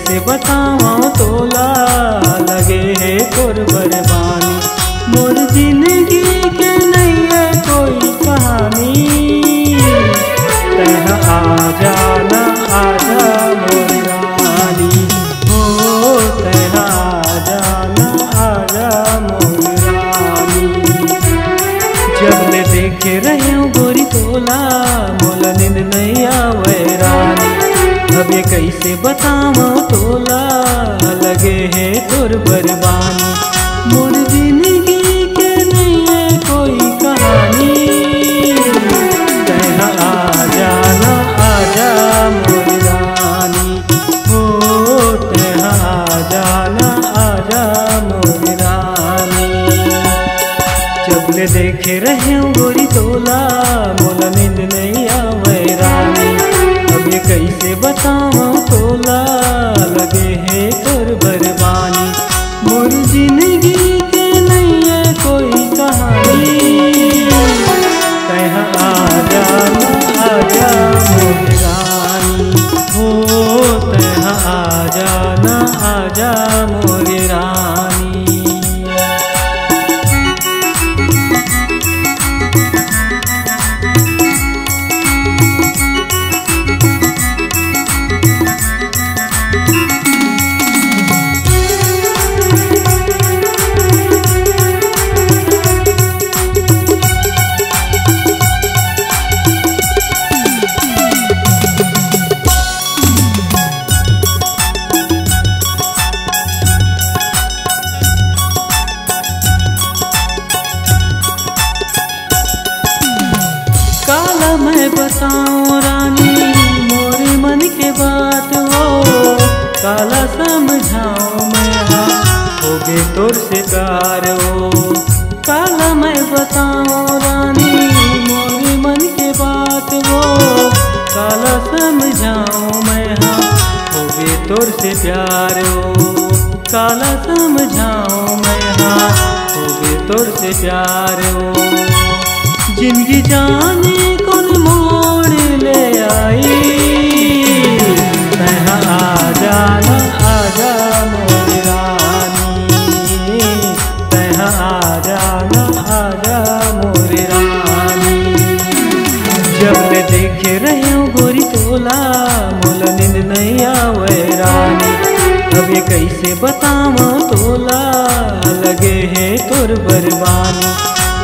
कैसे बताऊं तोला लगे है तोर बरबानी। मोर जिंदगी के नहीं है कोई कहानी, तह आ जाना आजा मोर रानी, हो तह आ जाना आजा मोर रानी। जब ले देखे रहे हूँ गोरी तोला मोला नींद नहीं आवे रानी। अब ये कैसे बताऊं तोला लगे है तोर बरबानी। मोर जिंदगी के नहीं है कोई कहानी, तह आ जाना आजा मोर रानी, हो तह आ जाना आजा मोर रानी। जब ले देखे रहे हूँ गोरी तोला मोला नींद नहीं आवे रानी। अब ये कैसे बताऊं तोला लगे है तोर बरबानी। मोर जिंदगी के नहीं है कोई कहानी, तह आ जाना आजा मोर रानी, हो तह आ जाना आजा मोर रानी। काला मैं बताऊं रानी मोर मन के बात हो, काला समझाऊं मैं होगे तोर से प्यार हो। काला मैं बताऊं रानी मोर मन के बात हो, काला समझाऊं मैं होगे तोर से प्यार हो। काला समझाऊं मैं होगे तोर से प्यार हो। जिंदगी जाने कौन मोड़ ले आई, तह आ जाना आजा मोर रानी, तह आ जाना आजा मोर रानी। जब ले देखे रहे हूँ गोरी तोला मोला नींद नहीं आवे रानी। अब ये कैसे बताऊं तोला लगे है तोर बरबानी।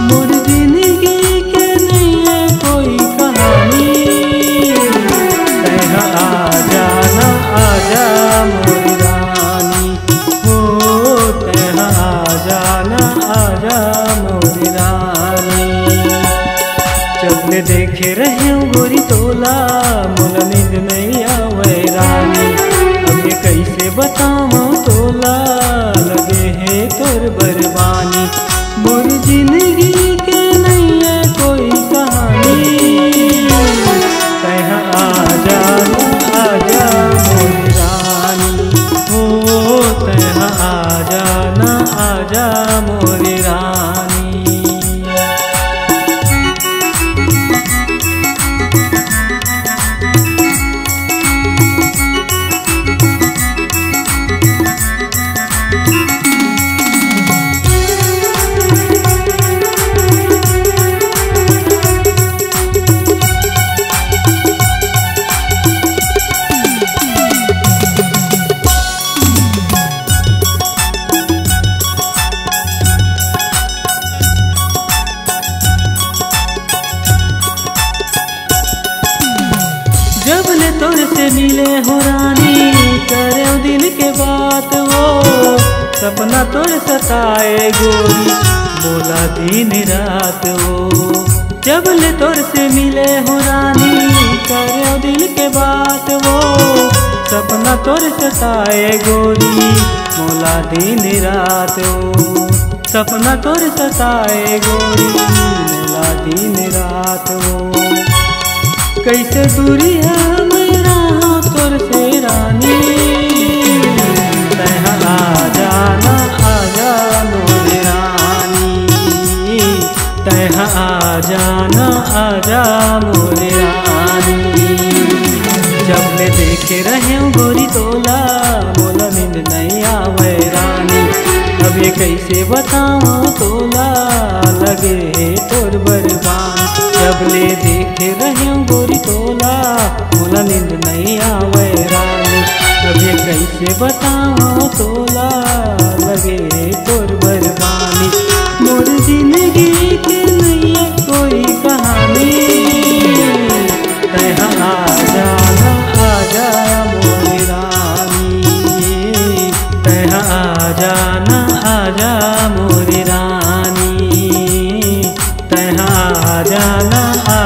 मोर जिंदगी के नहीं है कोई कहानी, तह आ जाना आजा मोर रानी, हो तह आ जाना आजा मोर रानी। जब ले देखे रहे हूँ गोरी तोला मोला नींद नहीं आवे रानी। अब ये कैसे बताऊं तोला लगे है तोर बरबानी। मोर जिंदगी के नहीं है कोई कहानी, तह आ जाना आजा मोर रानी, हो तह आ जाना आजा मोर रानी। जब ले तोर से मिले हो रानी करे दिल के बात हो, सपना तोर सताए गोरी बोला दिन रात हो। जब ले तोर से मिले हो रानी करे दिल के बात हो, सपना तोर सताए गोरी बोला दिन रात हो। सपना तोर सताए गोरी बोला दिन रात हो। कैसे दूरी है मेरा तोर से रानी, तह आ जाना आजा मोर रानी, तह आ जाना आजा मोर रानी। जब ले देखे रहे गोरी तोला कैसे बताऊं तोला लगे तोर बरबान। जब ले देखे रहे गोरी तोला मोला नींद नहीं आवे रानी। अब ये कैसे बताऊं तोला लगे तोर बरबानी। मोर जिंदगी के नहीं है कोई कहानी। तैहा आ जाना आ जा मोरी रानी। तैहा आ जाना आ जा मोरी रानी। तैहा आ जाना आ